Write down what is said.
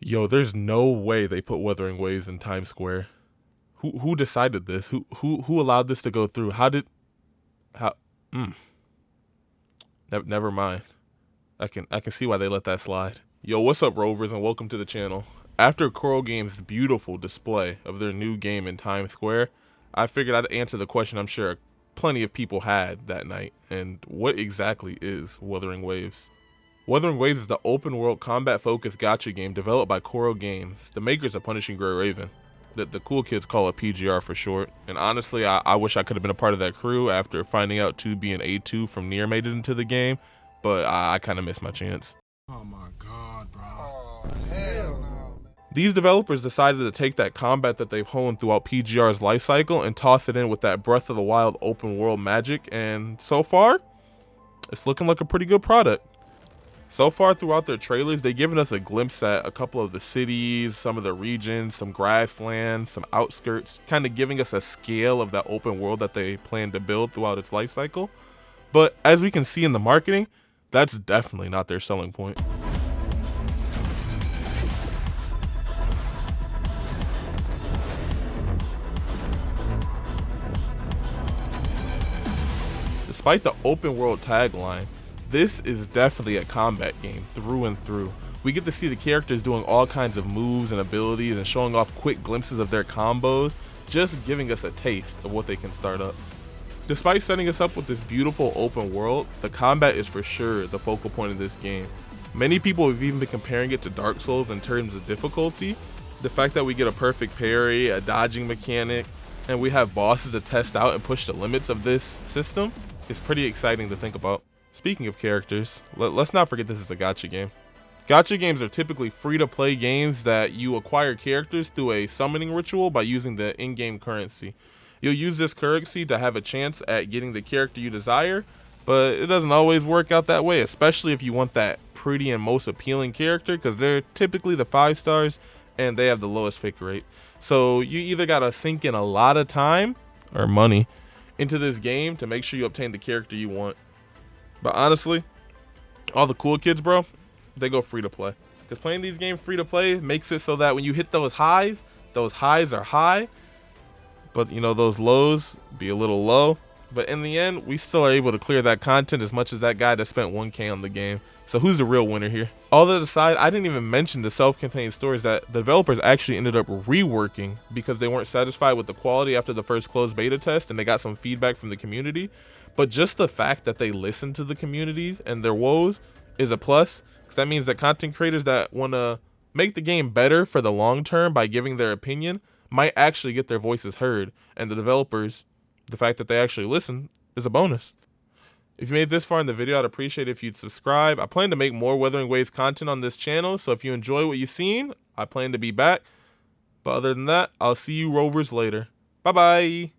Yo, there's no way they put Wuthering Waves in Times Square. Who decided this? Who allowed this to go through? How mm, never mind. I can see why they let that slide. Yo, what's up, Rovers, and welcome to the channel. After Coral Games' beautiful display of their new game in Times Square, I figured I'd answer the question I'm sure plenty of people had that night. And what exactly is Wuthering Waves? Wuthering Waves is the open-world combat-focused gacha game developed by Coral Games, the makers of Punishing Gray Raven. The cool kids call it PGR for short. And honestly, I wish I could have been a part of that crew after finding out 2B and A2 from Nier made it into the game, but I kind of missed my chance. Oh my god, bro. Oh, hell no, man. These developers decided to take that combat that they've honed throughout PGR's lifecycle and toss it in with that Breath of the Wild open world magic, and so far, it's looking like a pretty good product. So far throughout their trailers, they've given us a glimpse at a couple of the cities, some of the regions, some grassland, some outskirts, kind of giving us a scale of that open world that they plan to build throughout its life cycle. But as we can see in the marketing, that's definitely not their selling point. Despite the open world tagline, this is definitely a combat game through and through. We get to see the characters doing all kinds of moves and abilities and showing off quick glimpses of their combos, just giving us a taste of what they can start up. Despite setting us up with this beautiful open world, the combat is for sure the focal point of this game. Many people have even been comparing it to Dark Souls in terms of difficulty. The fact that we get a perfect parry, a dodging mechanic, and we have bosses to test out and push the limits of this system is pretty exciting to think about. Speaking of characters, let's not forget this is a gacha game. Gacha games are typically free-to-play games that you acquire characters through a summoning ritual by using the in-game currency. You'll use this currency to have a chance at getting the character you desire, but it doesn't always work out that way, especially if you want that pretty and most appealing character, because they're typically the 5 stars and they have the lowest pick rate. So you either gotta sink in a lot of time or money into this game to make sure you obtain the character you want. But honestly, all the cool kids, bro, they go free to play. Because playing these games free to play makes it so that when you hit those highs are high, but you know, those lows be a little low. But in the end, we still are able to clear that content as much as that guy that spent 1K on the game. So who's the real winner here? All that aside, I didn't even mention the self-contained stories that the developers actually ended up reworking because they weren't satisfied with the quality after the first closed beta test and they got some feedback from the community. But just the fact that they listen to the communities and their woes is a plus, because that means that content creators that want to make the game better for the long term by giving their opinion might actually get their voices heard, and the developers, the fact that they actually listen is a bonus. If you made this far in the video, I'd appreciate it if you'd subscribe. I plan to make more Wuthering Waves content on this channel, so if you enjoy what you've seen, I plan to be back. But other than that, I'll see you Rovers later. Bye-bye.